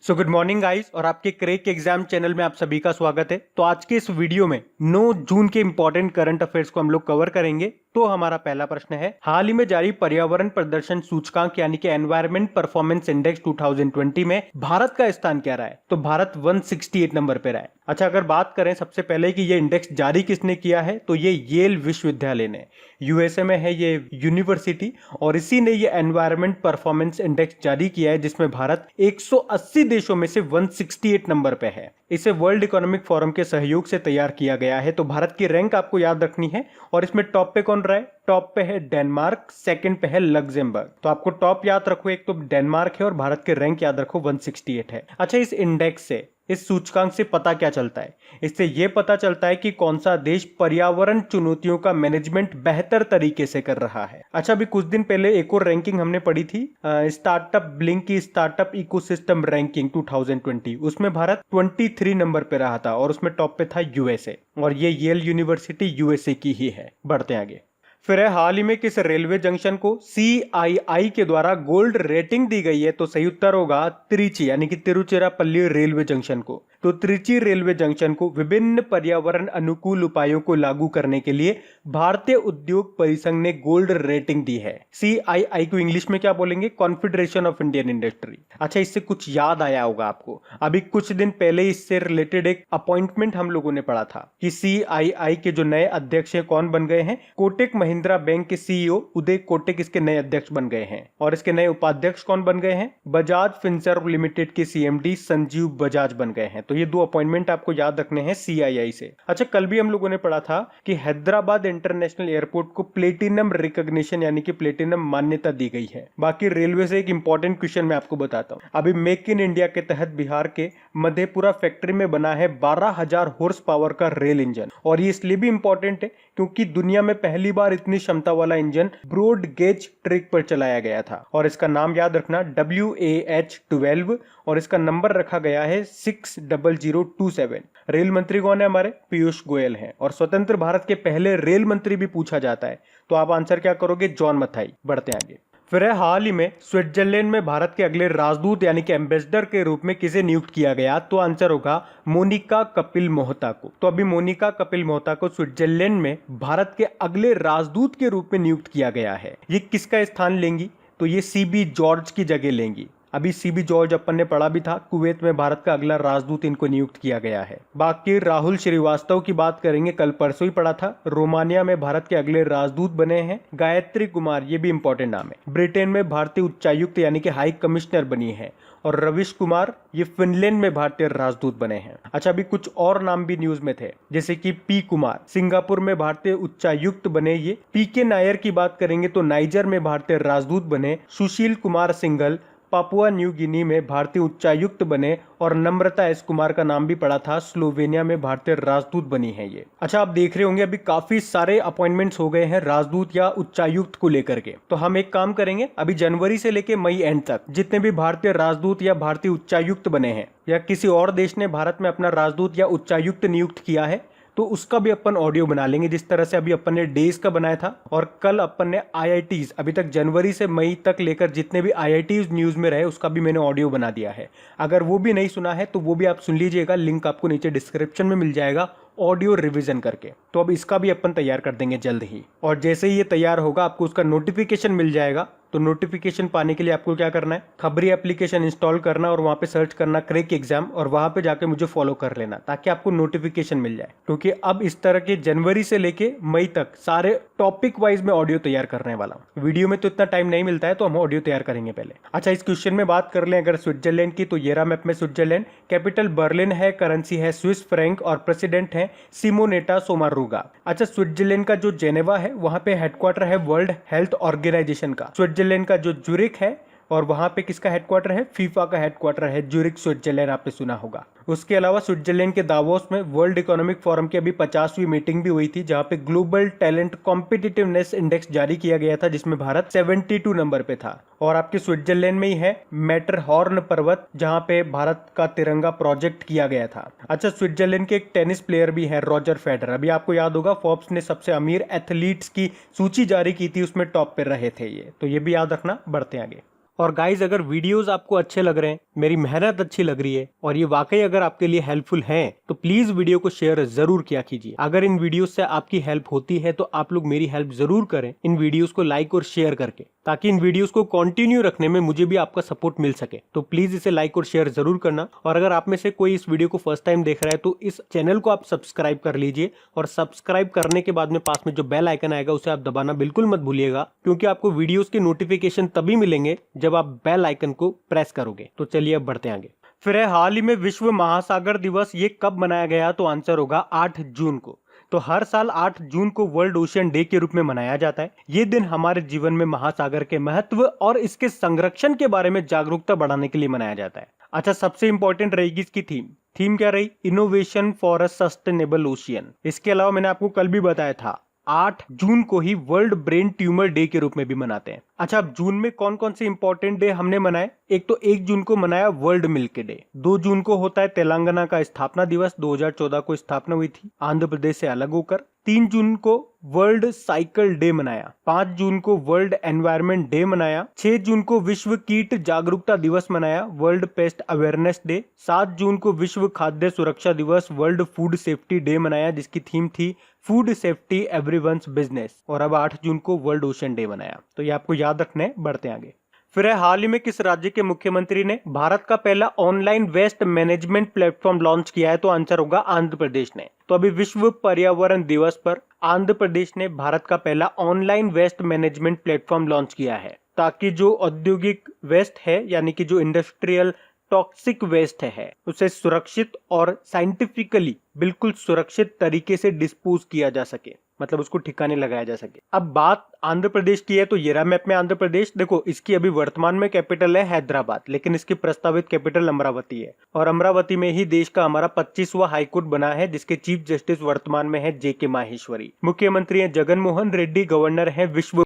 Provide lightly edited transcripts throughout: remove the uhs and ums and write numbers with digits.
So good morning guys और आपके crack exam channel में आप सभी का स्वागत है। तो आज के इस वीडियो में 9 जून के इंपॉर्टेंट करंट अफेयर्स को हम लोग कवर करेंगे। तो हमारा पहला प्रश्न है, हाल ही में जारी पर्यावरण प्रदर्शन सूचकांक यानी कि एनवायरमेंट परफॉर्मेंस इंडेक्स 2020 में भारत का स्थान क्या रहा है? तो भारत 168 नंबर पे रहा है। अच्छा, अगर बात करें सबसे पहले कि ये इंडेक्स जारी किसने किया है, तो ये येल विश्वविद्यालय ने, यूएसए में है ये यूनिवर्सिटी, और इसी ने ये एनवायरमेंट परफॉर्मेंस इंडेक्स जारी किया है जिसमें भारत 180 देशों में से 168 नंबर पे है। इसे वर्ल्ड इकोनॉमिक फोरम के सहयोग से तैयार किया गया है। तो भारत की रैंक आपको याद रखनी है। और इसमें टॉप पे कौन रहा है? टॉप पे है डेनमार्क, सेकंड पे है लग्जमबर्ग। तो आपको टॉप याद रखो, एक तो डेनमार्क है और भारत के रैंक याद रखो 168 है। अच्छा, इस इंडेक्स से, इस सूचकांक से पता क्या चलता है? इससे यह पता चलता है कि कौन सा देश पर्यावरण चुनौतियों का मैनेजमेंट बेहतर तरीके से कर रहा है। अच्छा, अभी कुछ दिन पहले एक और रैंकिंग हमने पढ़ी थी, स्टार्टअप ब्लिंक की स्टार्टअप इकोसिस्टम रैंकिंग 2020। उसमें भारत 23 नंबर पे रहा था और उसमें टॉप पे था यूएसए, और ये येल यूनिवर्सिटी यूएसए की ही है। बढ़ते आगे। फिर है, हाल ही में किस रेलवे जंक्शन को CII के द्वारा गोल्ड रेटिंग दी गई है? तो सही उत्तर होगा त्रिची यानी कि तिरुचिरापल्ली रेलवे जंक्शन को। तो त्रिची रेलवे जंक्शन को विभिन्न पर्यावरण अनुकूल उपायों को लागू करने के लिए भारतीय उद्योग परिसंघ ने गोल्ड रेटिंग दी है। CII को इंग्लिश में क्या बोलेंगे? Confederation of Indian industry. अच्छा, इससे कुछ याद आया होगा आपको, अभी कुछ दिन पहले इससे रिलेटेड एक अपॉइंटमेंट हम लोगों ने पढ़ा था कि CII के जो नए अध्यक्ष है कौन बन गए हैं? कोटक महिंद्रा बैंक के CEO उदय कोटक इसके नए अध्यक्ष बन गए हैं। और इसके नए उपाध्यक्ष कौन बन गए हैं? बजाज फिनसर्व लिमिटेड के CMD संजीव बजाज बन गए हैं। तो ये दो अपॉइंटमेंट आपको याद रखने हैं CII से। अच्छा, कल भी हम लोगों ने पढ़ा था कि हैदराबाद इंटरनेशनल एयरपोर्ट को प्लेटिनम रिकॉग्निशन यानी कि प्लेटिनम मान्यता दी गई है। बाकी रेलवे से एक इंपॉर्टेंट क्वेश्चन मैं आपको बताता हूं। अभी मेक इन इंडिया के तहत बिहार के मधेपुरा फैक्ट्री में बना है 12,000 हॉर्स पावर का रेल इंजन। और ये इसलिए भी इंपॉर्टेंट है क्योंकि दुनिया में पहली बार इतनी क्षमता वाला इंजन ब्रॉड गेज ट्रैक पर चलाया गया था। और इसका नाम याद रखना WAH-12, और इसका नंबर रखा गया है 60027। रेल मंत्री कौन है? हमारे पीयूष गोयल हैं। और स्वतंत्र भारत के पहले रेल मंत्री भी पूछा जाता है, तो आप आंसर क्या करोगे? जॉन मथाई। बढ़ते आगे। फिर है, हाल ही में स्विट्जरलैंड में भारत के अगले राजदूत यानी कि एम्बेसडर के रूप में किसे नियुक्त किया गया? तो आंसर होगा मोनिका कपिल मोहता को। तो अभी मोनिका कपिल मोहता को स्विट्जरलैंड में भारत के अगले राजदूत के रूप में नियुक्त किया गया है। ये किसका स्थान लेंगी? तो ये CB जॉर्ज की जगह लेंगी। अभी CB जॉर्ज अपन ने पढ़ा भी था, कुवैत में भारत का अगला राजदूत इनको नियुक्त किया गया है। बाकी राहुल श्रीवास्तव की बात करेंगे, कल परसों ही पढ़ा था, रोमानिया में भारत के अगले राजदूत बने हैं। गायत्री कुमार, ये भी इंपॉर्टेंट नाम है, ब्रिटेन में भारतीय उच्चायुक्त यानी कि हाई कमिश्नर बनी है। और रविश कुमार, ये फिनलैंड में भारतीय राजदूत बने हैं। अच्छा, अभी कुछ और नाम भी न्यूज में थे, जैसे कि P कुमार सिंगापुर में भारतीय उच्चायुक्त बने। ये PK नायर की बात करेंगे तो नाइजर में भारतीय राजदूत बने। Sushil Kumar Singhal Papua New Guinea में भारतीय उच्चायुक्त बने। और नम्रता S कुमार का नाम भी पड़ा था, स्लोवेनिया में भारतीय राजदूत बनी है ये। अच्छा, आप देख रहे होंगे अभी काफी सारे अपॉइंटमेंट्स हो गए हैं राजदूत या उच्चायुक्त को लेकर के। तो हम एक काम करेंगे, अभी जनवरी से लेके मई एंड तक जितने भी भारतीय राजदूत या भारतीय उच्चायुक्त बने हैं, या किसी और देश ने भारत में अपना राजदूत या उच्चायुक्त नियुक्त किया है, तो उसका भी अपन ऑडियो बना लेंगे, जिस तरह से अभी अपन ने डेज का बनाया था। और कल अपन ने IITs, अभी तक जनवरी से मई तक लेकर जितने भी IITs न्यूज में रहे उसका भी मैंने ऑडियो बना दिया है। अगर वो भी नहीं सुना है तो वो भी आप सुन लीजिएगा, लिंक आपको नीचे डिस्क्रिप्शन में मिल जाएगा ऑडियो रिवीजन करके। तो अब इसका भी अपन तैयार कर देंगे जल्द ही, और जैसे ही ये तैयार होगा आपको उसका नोटिफिकेशन मिल जाएगा। तो नोटिफिकेशन पाने के लिए आपको क्या करना है? खबरी एप्लीकेशन इंस्टॉल करना और वहां पे सर्च करना क्रेक एग्जाम, और वहां पे जाके मुझे फॉलो कर लेना ताकि आपको नोटिफिकेशन मिल जाए। क्योंकि अब इस तरह के जनवरी से लेके मई तक सारे टॉपिक वाइज में ऑडियो तैयार करने वाला हूँ। वीडियो में तो इतना टाइम नहीं मिलता है, तो हम ऑडियो तैयार करेंगे पहले। अच्छा, इस क्वेश्चन में बात कर लें अगर स्विट्जरलैंड की, तो ये रहा मैप में स्विट्जरलैंड। कैपिटल बर्लिन है, करेंसी है स्विस फ्रैंक, और प्रेसिडेंट है सिमोनेटा सोमारुगा। अच्छा, स्विट्जरलैंड का जो जेनेवा है वहां पे हेडक्वार्टर है वर्ल्ड हेल्थ ऑर्गेनाइजेशन का। स्विट्जरलैंड का जो ज्यूरिख है, और वहां पे किसका हेडक्वार्टर है? फीफा का हेडक्वार्टर है ज्यूरिख, स्विट्जरलैंड, आपने सुना होगा। उसके अलावा स्विट्जरलैंड के दावोस में वर्ल्ड इकोनॉमिक फोरम की अभी 50वीं मीटिंग भी हुई थी, जहां पे ग्लोबल टैलेंट कॉम्पिटिटिवनेस इंडेक्स जारी किया गया था, जिसमें भारत 72 नंबर पे था। और आपके स्विट्जरलैंड में ही है मैटरहॉर्न पर्वत, जहां पे भारत का तिरंगा प्रोजेक्ट किया गया था। अच्छा, स्विट्जरलैंड के एक टेनिस प्लेयर भी है रॉजर फेडरर। अभी आपको याद होगा फोर्ब्स ने सबसे अमीर एथलीट्स की सूची जारी की थी, उसमें टॉप पे रहे थे ये, तो ये भी याद रखना। बढ़ते आगे। और गाइज अगर वीडियोस आपको अच्छे लग रहे हैं, मेरी मेहनत अच्छी लग रही है और ये वाकई अगर आपके लिए हेल्पफुल है तो प्लीज वीडियो को शेयर जरूर किया कीजिए। अगर इन वीडियोस से आपकी हेल्प होती है तो आप लोग मेरी हेल्प जरूर करें इन वीडियोस को लाइक और शेयर करके, ताकि इन वीडियोस को कंटिन्यू रखने में मुझे भी आपका सपोर्ट मिल सके। तो प्लीज इसे लाइक और शेयर जरूर करना। और अगर आप में से कोई इस वीडियो को फर्स्ट टाइम देख रहा है तो इस चैनल को आप सब्सक्राइब कर लीजिए, और सब्सक्राइब करने के बाद में पास में जो बेल आइकन आएगा उसे आप दबाना बिल्कुल मत भूलिएगा, क्योंकि आपको वीडियोस के नोटिफिकेशन तभी मिलेंगे जब आप बेल आइकन को प्रेस करोगे। तो चलिए अब बढ़ते हैं आगे। फिर है हाल ही में विश्व महासागर दिवस, ये कब मनाया गया? तो आंसर होगा 8 जून को। तो हर साल 8 जून को वर्ल्ड ओशियन डे के रूप में मनाया जाता है। ये दिन हमारे जीवन में महासागर के महत्व और इसके संरक्षण के बारे में जागरूकता बढ़ाने के लिए मनाया जाता है। अच्छा, सबसे इंपॉर्टेंट रहेगी इसकी थीम क्या रही? Innovation for a sustainable ocean. इसके अलावा मैंने आपको कल भी बताया था 8 जून को ही वर्ल्ड ब्रेन ट्यूमर डे के रूप में भी मनाते हैं। अच्छा, अब जून में कौन कौन से इंपॉर्टेंट डे हमने मनाए? एक तो 1 जून को मनाया वर्ल्ड मिल्क डे। 2 जून को होता है तेलंगाना का स्थापना दिवस, 2014 को स्थापना हुई थी आंध्र प्रदेश से अलग होकर। 3 जून को वर्ल्ड साइकिल डे मनाया। 5 जून को वर्ल्ड एनवायरनमेंट डे मनाया। 6 जून को विश्व कीट जागरूकता दिवस मनाया, वर्ल्ड पेस्ट अवेयरनेस डे। 7 जून को विश्व खाद्य सुरक्षा दिवस, वर्ल्ड फूड सेफ्टी डे मनाया, जिसकी थीम थी फूड सेफ्टी एवरीवन्स बिजनेस। और अब 8 जून को वर्ल्ड ओशन डे मनाया। तो ये आपको याद रखना है। बढ़ते आगे। फिर है हाल ही में किस राज्य के मुख्यमंत्री ने भारत का पहला online waste management platform launch किया है? तो आंसर होगा आंध्र प्रदेश ने। तो अभी विश्व पर्यावरण दिवस पर आंध्र प्रदेश ने भारत का पहला online waste management platform launch किया है, ताकि जो औद्योगिक वेस्ट है यानी कि जो इंडस्ट्रियल टॉक्सिक वेस्ट है उसे सुरक्षित और साइंटिफिकली बिल्कुल सुरक्षित तरीके से डिस्पोज किया जा सके, मतलब उसको ठिकाने लगाया जा सके। अब बात आंध्र प्रदेश की है तो ये रहा मैप में आंध्र प्रदेश। देखो, इसकी अभी वर्तमान में कैपिटल है हैदराबाद, लेकिन इसकी प्रस्तावित कैपिटल अमरावती है। और अमरावती में ही देश का हमारा 25वां हाईकोर्ट बना है, जिसके चीफ जस्टिस वर्तमान में है JK माहेश्वरी। मुख्यमंत्री है जगन मोहन रेड्डी, गवर्नर है विश्व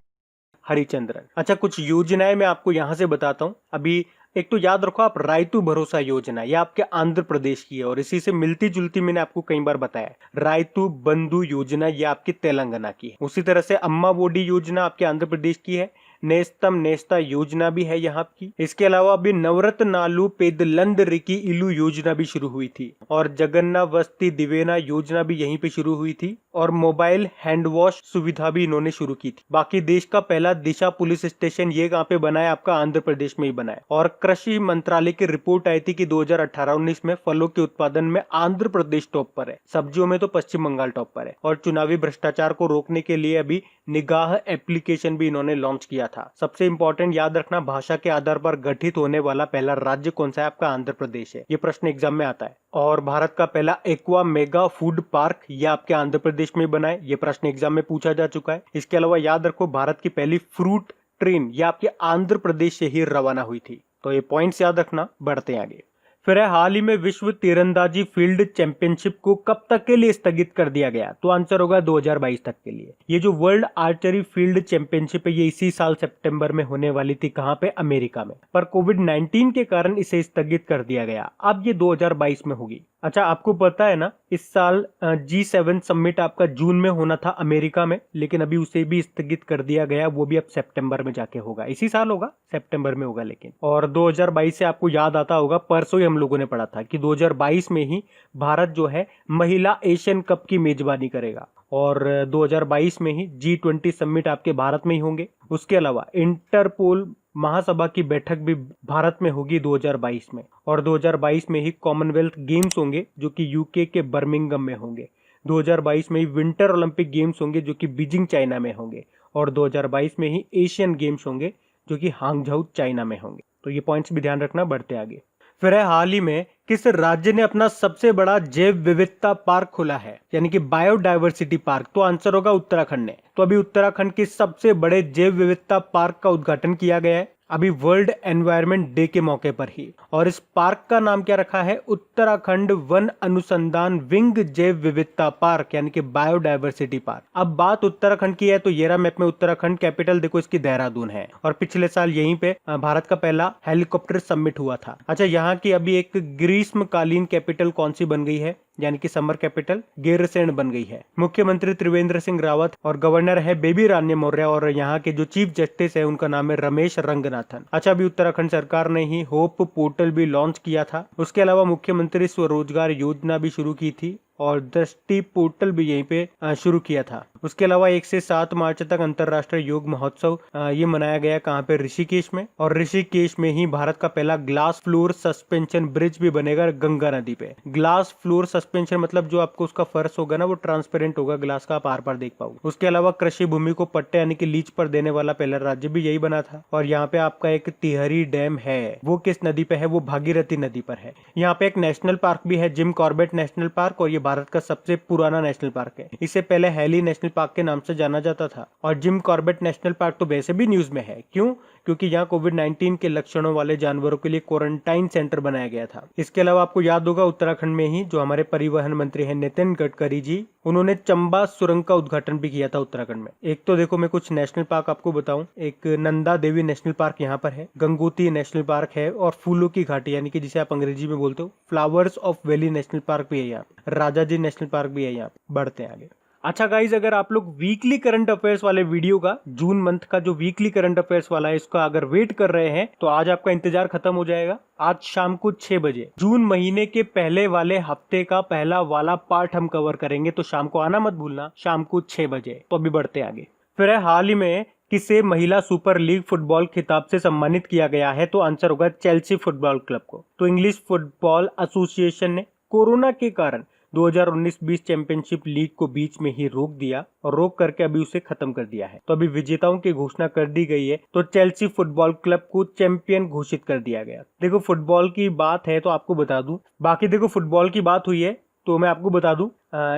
हरिचंद्रन। अच्छा, कुछ योजनाएं मैं आपको यहाँ से बताता हूँ। अभी एक तो याद रखो आप, रायतू भरोसा योजना, यह आपके आंध्र प्रदेश की है, और इसी से मिलती जुलती मैंने आपको कई बार बताया। रायतू बंधु योजना ये आपकी तेलंगाना की है। उसी तरह से अम्मा बोडी योजना आपके आंध्र प्रदेश की है। नेस्तम नेस्ता योजना भी है यहाँ की। इसके अलावा अभी नवरत्नालु पेदलंद रिकी इलू योजना भी शुरू हुई थी, और जगन्ना वस्ती दिवेना योजना भी यहीं पे शुरू हुई थी, और मोबाइल हैंड वॉश सुविधा भी इन्होंने शुरू की थी। बाकी देश का पहला दिशा पुलिस स्टेशन ये कहाँ पे बना है? आपका आंध्र प्रदेश में ही बना है। और कृषि मंत्रालय की रिपोर्ट आई थी कि 2018-19 में फलों के उत्पादन में आंध्र प्रदेश टॉप पर है, सब्जियों में तो पश्चिम बंगाल टॉप पर है। और चुनावी भ्रष्टाचार को रोकने के लिए अभी निगाह एप्लीकेशन भी इन्होंने लॉन्च किया था। सबसे इंपॉर्टेंट याद रखना, भाषा के आधार पर गठित होने वाला पहला राज्य कौन सा है? आपका आंध्र प्रदेश है। ये प्रश्न एग्जाम में आता है। और भारत का पहला एक्वा मेगा फूड पार्क ये आपके आंध्र प्रदेश में बना है। ये प्रश्न एग्जाम में पूछा जा चुका है। इसके अलावा याद रखो, भारत की पहली फ्रूट ट्रेन ये आपके आंध्र प्रदेश से ही रवाना हुई थी। तो ये पॉइंट्स याद रखना। बढ़ते हैं आगे। फिर है हाल ही में विश्व तीरंदाजी फील्ड चैंपियनशिप को कब तक के लिए स्थगित कर दिया गया? तो आंसर होगा 2022 तक के लिए। ये जो वर्ल्ड आर्चरी फील्ड चैंपियनशिप है ये इसी साल सितंबर में होने वाली थी। कहां पे? अमेरिका में। पर कोविड-19 के कारण इसे स्थगित कर दिया गया। अब ये 2022 में होगी। अच्छा, आपको पता है ना, इस साल G7 समिट आपका जून में होना था अमेरिका में, लेकिन अभी उसे भी स्थगित कर दिया गया। वो भी अब सितंबर में जाके होगा। इसी साल होगा, सितंबर में होगा लेकिन। और 2022 से आपको याद आता होगा, परसों ही हम लोगों ने पढ़ा था कि 2022 में ही भारत जो है महिला एशियन कप की मेजबानी करेगा, और 2022 में ही G20 समिट आपके भारत में ही होंगे। उसके अलावा इंटरपोल महासभा की बैठक भी भारत में होगी 2022 में। और 2022 में ही कॉमनवेल्थ गेम्स होंगे जो कि यूके के बर्मिंगम में होंगे। 2022 में ही विंटर ओलंपिक गेम्स होंगे जो कि बीजिंग चाइना में होंगे। और 2022 में ही एशियन गेम्स होंगे जो कि हांगझाऊ चाइना में होंगे। तो ये पॉइंट्स भी ध्यान रखना। बढ़ते आगे। फिर है हाल ही में किस राज्य ने अपना सबसे बड़ा जैव विविधता पार्क खोला है, यानी कि बायोडायवर्सिटी पार्क? तो आंसर होगा उत्तराखंड ने। तो अभी उत्तराखंड के सबसे बड़े जैव विविधता पार्क का उद्घाटन किया गया है अभी वर्ल्ड एनवायरनमेंट डे के मौके पर ही। और इस पार्क का नाम क्या रखा है? उत्तराखंड वन अनुसंधान विंग जैव विविधता पार्क, यानी कि बायोडायवर्सिटी पार्क। अब बात उत्तराखंड की है तो ये रहा मैप में उत्तराखंड। कैपिटल देखो इसकी देहरादून है, और पिछले साल यहीं पे भारत का पहला हेलीकॉप्टर समिट हुआ था। अच्छा, यहाँ की अभी एक ग्रीष्मकालीन कैपिटल कौन सी बन गई है? यानी कि समर कैपिटल गैरसैंण बन गई है। मुख्यमंत्री त्रिवेंद्र सिंह रावत और गवर्नर है बेबी रानी मौर्य और यहाँ के जो चीफ जस्टिस है उनका नाम है रमेश रंगनाथन। अच्छा, अभी उत्तराखंड सरकार ने ही होप पोर्टल भी लॉन्च किया था। उसके अलावा मुख्यमंत्री स्वरोजगार योजना भी शुरू की थी और दृष्टि पोर्टल भी यहीं पे शुरू किया था। उसके अलावा 1 से 7 मार्च तक अंतर्राष्ट्रीय योग महोत्सव ये मनाया गया, कहाँ पे, ऋषिकेश में। और ऋषिकेश में ही भारत का पहला ग्लास फ्लोर सस्पेंशन ब्रिज भी बनेगा गंगा नदी पे। ग्लास फ्लोर सस्पेंशन मतलब जो आपको उसका फर्श होगा ना वो ट्रांसपेरेंट होगा, ग्लास का आप आर पार देख पाओगे। उसके अलावा कृषि भूमि को पट्टे यानी कि लीज पर देने वाला पहला राज्य भी यही बना था। और यहाँ पे आपका एक टिहरी डैम है, वो किस नदी पे है, वो भागीरथी नदी पर है। यहाँ पे एक नेशनल पार्क भी है, जिम कॉर्बेट नेशनल पार्क, और ये भारत का सबसे पुराना नेशनल पार्क है। इससे पहले हैली नेशनल पार्क के नाम से जाना जाता था। और जिम कॉर्बेट नेशनल पार्क तो वैसे भी न्यूज में है, क्यों? क्योंकि यहाँ कोविड-19 के लक्षणों वाले जानवरों के लिए क्वारंटाइन सेंटर बनाया गया था। इसके अलावा आपको याद होगा उत्तराखंड में ही जो हमारे परिवहन मंत्री हैं नितिन गडकरी जी, उन्होंने चंबा सुरंग का उद्घाटन भी किया था उत्तराखंड में। एक तो देखो मैं कुछ नेशनल पार्क आपको बताऊं, एक नंदा देवी नेशनल पार्क यहाँ पर है, गंगोत्री नेशनल पार्क है, और फूलों की घाटी यानी कि जिसे आप अंग्रेजी में बोलते हो flowers of valley national park भी है यहाँ, राजाजी नेशनल पार्क भी है यहाँ। बढ़ते हैं आगे। अच्छा गाइज, अगर आप लोग वीकली करंट अफेयर्स वाले वीडियो का, जून मंथ का जो वीकली करंट अफेयर्स वाला है, इसका अगर वेट कर रहे हैं तो आज आपका इंतजार खत्म हो जाएगा। आज शाम को 6 बजे जून महीने के पहले वाले हफ्ते का पहला वाला पार्ट हम कवर करेंगे, तो शाम को आना मत भूलना, शाम को 6 बजे। तो अभी बढ़ते आगे। फिर है, हाल ही में किसे महिला सुपर लीग फुटबॉल खिताब से सम्मानित किया गया है? तो आंसर होगा चेल्सी फुटबॉल क्लब को। तो इंग्लिश फुटबॉल एसोसिएशन ने कोरोना के कारण 2019-20 चैंपियनशिप लीग को बीच में ही रोक दिया और रोक करके अभी उसे खत्म कर दिया है। तो अभी विजेताओं की घोषणा कर दी गई है। तो चेल्सी फुटबॉल क्लब को चैंपियन घोषित कर दिया गया। देखो फुटबॉल की बात है तो आपको बता दूं, बाकी देखो फुटबॉल की बात हुई है तो मैं आपको बता दूं,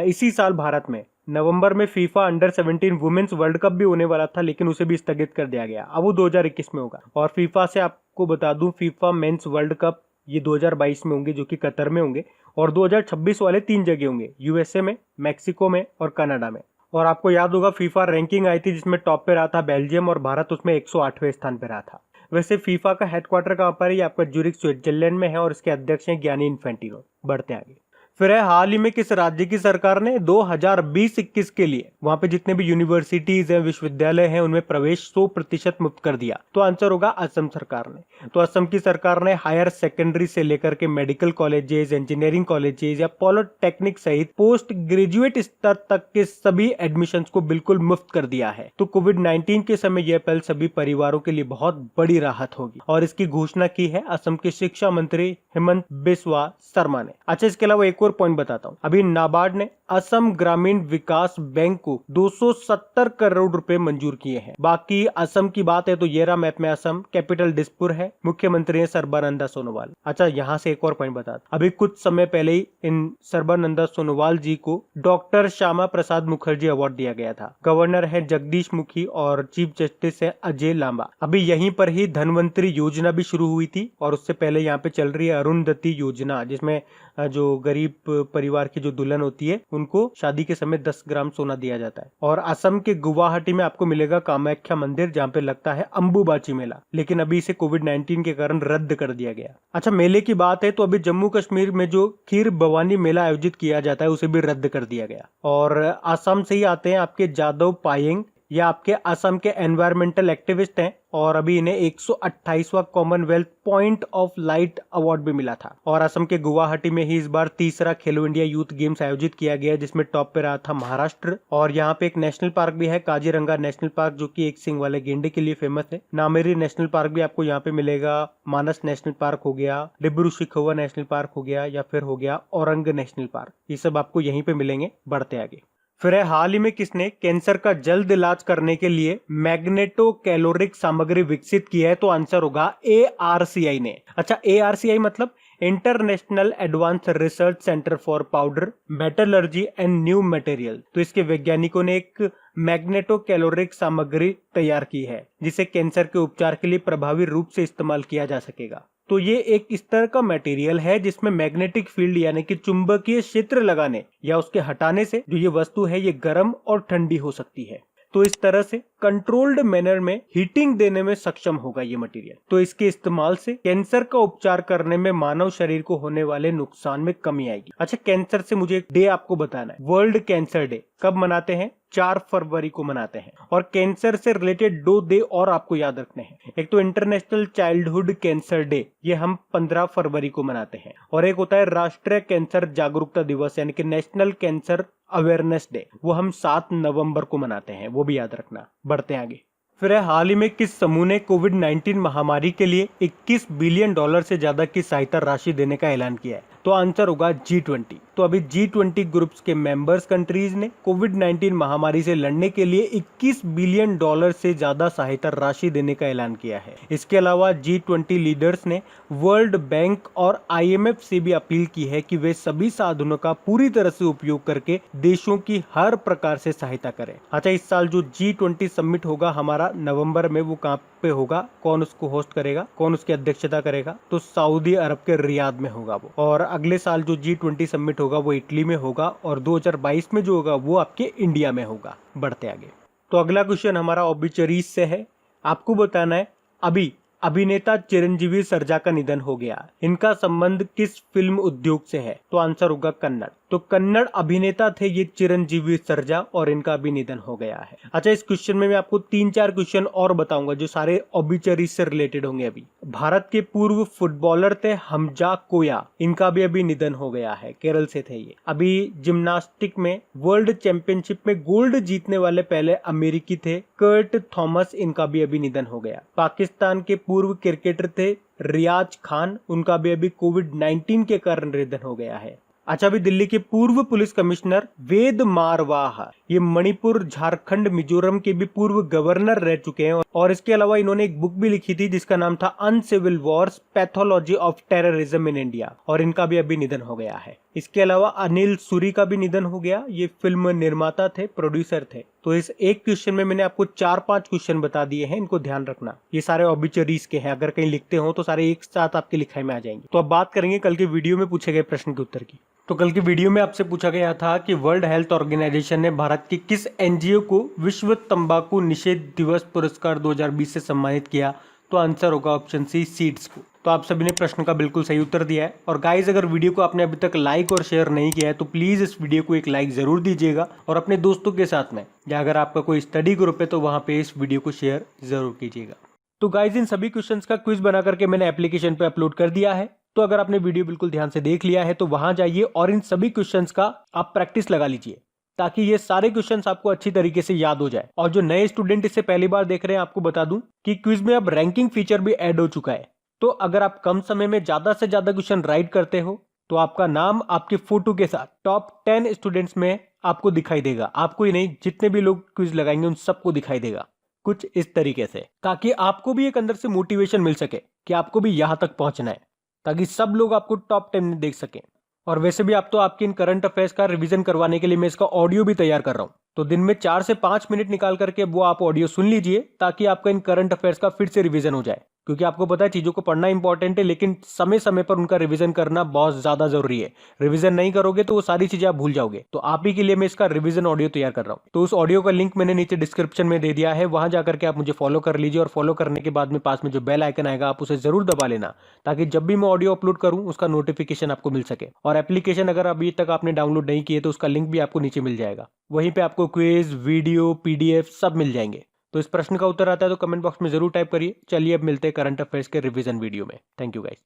इसी साल भारत में नवंबर में FIFA under 17 women's world cup भी होने वाला था, लेकिन उसे भी स्थगित कर दिया गया। अब वो 2021 में होगा। और फीफा से आपको बता दूं, फीफा मेंस वर्ल्ड कप ये 2022 में होंगे, जो कि कतर में होंगे, और 2026 वाले 3 जगह होंगे, यूएसए में, मैक्सिको में और कनाडा में। और आपको याद होगा फीफा रैंकिंग आई थी जिसमें टॉप पे रहा था बेल्जियम और भारत उसमें 108वें स्थान पे रहा था। वैसे फीफा का हेडक्वार्टर कहाँ पर है? ये आपका ज्यूरिख स्विट्जरलैंड में है और इसके अध्यक्ष हैं गियानी इन्फेंटिनो। बढ़ते आगे। फिर है, हाल ही में किस राज्य की सरकार ने 2020-21 के लिए वहां पे जितने भी यूनिवर्सिटीज हैं, विश्वविद्यालय हैं, उनमें प्रवेश 100% मुफ्त कर दिया? तो आंसर होगा असम सरकार ने। तो असम की सरकार ने हायर सेकेंडरी से लेकर के मेडिकल कॉलेजेस, इंजीनियरिंग कॉलेजेस या पॉलिटेक्निक सहित पोस्ट ग्रेजुएट स्तर तक के सभी एडमिशन को बिल्कुल मुफ्त कर दिया है। तो कोविड-19 के समय यह पहल सभी परिवारों के लिए बहुत बड़ी राहत होगी और इसकी घोषणा की है असम के शिक्षा मंत्री हेमंत बिस्वा शर्मा ने। अच्छा, इसके अलावा एक और पॉइंट बताता हूं। अभी नाबार्ड ने असम ग्रामीण विकास बैंक को 270 करोड़ रुपए मंजूर किए हैं। बाकी असम की बात है तो ये रहा मैप में असम, कैपिटल दिसपुर है, मुख्यमंत्री है सर्बानंदा सोनोवाल। अच्छा, यहाँ से एक और पॉइंट बता, अभी कुछ समय पहले ही इन सर्बानंदा सोनोवाल जी को डॉक्टर श्यामा प्रसाद मुखर्जी अवार्ड दिया गया था। गवर्नर है जगदीश मुखी और चीफ जस्टिस है अजय लांबा। अभी यहीं पर ही धनवंतरी योजना भी शुरू हुई थी और उससे पहले यहाँ पे चल रही है अरुंधति योजना, जिसमें जो गरीब परिवार की जो दुल्हन होती है उनको शादी के समय 10 ग्राम सोना दिया जाता है। और असम के गुवाहाटी में आपको मिलेगा कामाख्या मंदिर, जहाँ पे लगता है अंबुबाची मेला, लेकिन अभी इसे कोविड-19 के कारण रद्द कर दिया गया। अच्छा, मेले की बात है तो अभी जम्मू कश्मीर में जो खीर भवानी मेला आयोजित किया जाता है उसे भी रद्द कर दिया गया। और असम से ही आते हैं आपके जादव पायेंग, ये आपके असम के एनवायरमेंटल एक्टिविस्ट हैं और अभी इन्हें 128वां Commonwealth point of light award भी मिला था। और असम के गुवाहाटी में ही इस बार तीसरा खेलो इंडिया यूथ गेम्स आयोजित किया गया जिसमें टॉप पे रहा था महाराष्ट्र। और यहाँ पे एक नेशनल पार्क भी है, काजीरंगा नेशनल पार्क, जो कि एक सिंग वाले गेंडे के लिए फेमस है। नामेरी नेशनल पार्क भी आपको यहाँ पे मिलेगा, मानस नेशनल पार्क हो गया, डिब्रू शिखोवा नेशनल पार्क हो गया, या फिर हो गया औरंग नेशनल पार्क, ये सब आपको यहीं पे मिलेंगे। बढ़ते आगे। फिर है, हाल ही में किसने कैंसर का जल्द इलाज करने के लिए मैग्नेटो कैलोरिक सामग्री विकसित की है? तो आंसर होगा ARCI ने। अच्छा, ARCI मतलब international advance research centre for powder metallurgy and new material. तो इसके वैज्ञानिकों ने एक मैग्नेटो कैलोरिक सामग्री तैयार की है जिसे कैंसर के उपचार के लिए प्रभावी रूप से इस्तेमाल किया जा सकेगा। तो ये एक इस तरह का मटेरियल है जिसमें मैग्नेटिक फील्ड यानी कि चुंबकीय क्षेत्र लगाने या उसके हटाने से जो ये वस्तु है ये गर्म और ठंडी हो सकती है। तो इस तरह से कंट्रोल्ड मैनर में हीटिंग देने में सक्षम होगा ये मटेरियल। तो इसके इस्तेमाल से कैंसर का उपचार करने में मानव शरीर को होने वाले नुकसान में कमी आएगी। अच्छा, कैंसर से मुझे एक डे आपको बताना है। वर्ल्ड कैंसर डे कब मनाते हैं? 4 फरवरी को मनाते हैं। और कैंसर से रिलेटेड 2 डे और आपको याद रखने हैं। एक तो इंटरनेशनल चाइल्डहुड कैंसर डे, ये हम 15 फरवरी को मनाते हैं। और एक होता है राष्ट्रीय कैंसर जागरूकता दिवस यानी कि नेशनल कैंसर अवेयरनेस डे, वो हम 7 नवंबर को मनाते हैं, वो भी याद रखना। बढ़ते हैं आगे। फिर हाल ही में किस समूह ने कोविड-19 महामारी के लिए 21 बिलियन डॉलर से ज्यादा की सहायता राशि देने का ऐलान किया है? तो आंसर होगा G20। तो अभी G20 ग्रुप्स के मेंबर्स कंट्रीज ने कोविड-19 महामारी से लड़ने के लिए 21 बिलियन डॉलर से ज्यादा सहायता राशि देने का ऐलान किया है। इसके अलावा G20 लीडर्स ने वर्ल्ड बैंक और IMF से भी अपील की है कि वे सभी साधनों का पूरी तरह से उपयोग करके देशों की हर प्रकार से सहायता करें। अच्छा, इस साल जो G20 समिट होगा हमारा नवंबर में, वो कहाँ पे होगा? कौन उसको होस्ट करेगा? कौन उसकी अध्यक्षता करेगा? तो सऊदी अरब के रियाद में होगा वो। और अगले साल जो G20 समिट होगा वो इटली में होगा। और 2022 में जो होगा वो आपके इंडिया में होगा। बढ़ते आगे। तो अगला क्वेश्चन हमारा ऑब्ituaries से है। आपको बताना है अभी अभिनेता चिरंजीवी सर्जा का निधन हो गया, इनका संबंध किस फिल्म उद्योग से है? तो आंसर होगा कन्नड़। तो कन्नड़ अभिनेता थे ये चिरंजीवी सर्जा और इनका भी निधन हो गया है। अच्छा, इस क्वेश्चन में मैं आपको 3-4 क्वेश्चन और बताऊंगा जो सारे ऑब्ituaries से रिलेटेड होंगे। अभी भारत के पूर्व फुटबॉलर थे हमजा कोया, इनका भी अभी निधन हो गया है। केरल से थे ये। अभी जिम्नास्टिक में वर्ल्ड चैंपियनशिप में गोल्ड जीतने वाले पहले अमेरिकी थे कर्ट थॉमस, इनका भी अभी निधन हो गया। पाकिस्तान के पूर्व क्रिकेटर थे रियाज खान, उनका भी अभी कोविड-19 के कारण निधन हो गया है। अच्छा, अभी दिल्ली के पूर्व पुलिस कमिश्नर वेद मारवाह, ये मणिपुर, झारखंड, मिजोरम के भी पूर्व गवर्नर रह चुके हैं। और इसके अलावा इन्होंने एक बुक भी लिखी थी जिसका नाम था uncivil wars, pathology of terrorism in India, और इनका भी अभी निधन हो गया है। इसके अलावा अनिल सूरी का भी निधन हो गया। ये फिल्म निर्माता थे, प्रोड्यूसर थे। तो इस एक क्वेश्चन में मैंने आपको 4-5 क्वेश्चन बता दिए हैं, इनको ध्यान रखना। ये सारे ऑब्ituaries के हैं, अगर कहीं लिखते हो तो सारे एक साथ आपके लिखाई में आ जाएंगे। तो अब बात करेंगे कल के वीडियो में पूछे गए प्रश्न के उत्तर की। तो कल की वीडियो में आपसे पूछा गया था कि वर्ल्ड हेल्थ ऑर्गेनाइजेशन ने भारत की किस एनजीओ को विश्व तंबाकू निषेध दिवस पुरस्कार 2020 से सम्मानित किया? तो आंसर होगा ऑप्शन सी, सीड्स को। तो आप सभी ने प्रश्न का बिल्कुल सही उत्तर दिया है। और गाइज, अगर वीडियो को आपने अभी तक लाइक और शेयर नहीं किया है तो प्लीज इस वीडियो को एक लाइक जरूर दीजिएगा, और अपने दोस्तों के साथ में, या अगर आपका कोई स्टडी ग्रुप है तो वहां पे इस वीडियो को शेयर जरूर कीजिएगा। तो गाइज, इन सभी क्वेश्चंस का क्विज बना करके मैंने एप्लीकेशन पे अपलोड कर दिया है। तो अगर आपने वीडियो बिल्कुल ध्यान से देख लिया है तो वहां जाइए और इन सभी क्वेश्चंस का आप प्रैक्टिस लगा लीजिए, ताकि ये सारे क्वेश्चंस आपको अच्छी तरीके से याद हो जाए। और जो नए स्टूडेंट इसे पहली बार देख रहे हैं, आपको बता दूं कि क्विज में अब रैंकिंग फीचर भी ऐड हो चुका है। तो अगर आप कम समय में ज्यादा से ज्यादा क्वेश्चन राइट करते हो तो आपका नाम आपके फोटो के साथ टॉप 10 स्टूडेंट्स में आपको दिखाई देगा। आपको ही नहीं, जितने भी लोग क्विज लगाएंगे उन सबको दिखाई देगा, कुछ इस तरीके से, ताकि आपको भी एक अंदर से मोटिवेशन मिल सके कि आपको भी यहां तक पहुंचना है, ताकि सब लोग आपको टॉप 10 में देख सकें। और वैसे भी आप तो आपके इन करंट अफेयर्स का रिवीजन करवाने के लिए मैं इसका ऑडियो भी तैयार कर रहा हूं। तो दिन में 4 से 5 मिनट निकाल करके वो आप ऑडियो सुन लीजिए, ताकि आपका इन करंट अफेयर्स का फिर से रिवीजन हो जाए। क्योंकि आपको पता है चीजों को पढ़ना इंपॉर्टेंट है, लेकिन समय समय पर उनका रिवीजन करना बहुत ज्यादा जरूरी है। रिवीजन नहीं करोगे तो वो सारी चीजें आप भूल जाओगे। तो आप ही के लिए मैं इसका रिवीजन ऑडियो तैयार कर रहा हूँ। तो उस ऑडियो का लिंक मैंने नीचे डिस्क्रिप्शन में दे दिया है, वहां जाकर के आप मुझे फॉलो कर लीजिए। और फॉलो करने के बाद में पास में जो बेल आइकन आएगा आप उसे जरूर दबा लेना, ताकि जब भी मैं ऑडियो अपलोड करूं उसका नोटिफिकेशन आपको मिल सके। और एप्लीकेशन अगर अभी तक आपने डाउनलोड नहीं किए तो उसका लिंक भी आपको नीचे मिल जाएगा। वहीं पे आपको क्विज, वीडियो, PDF सब मिल जाएंगे। तो इस प्रश्न का उत्तर आता है तो कमेंट बॉक्स में जरूर टाइप करिए। चलिए अब मिलते हैं करंट अफेयर्स के रिवीजन वीडियो में। Thank you guys.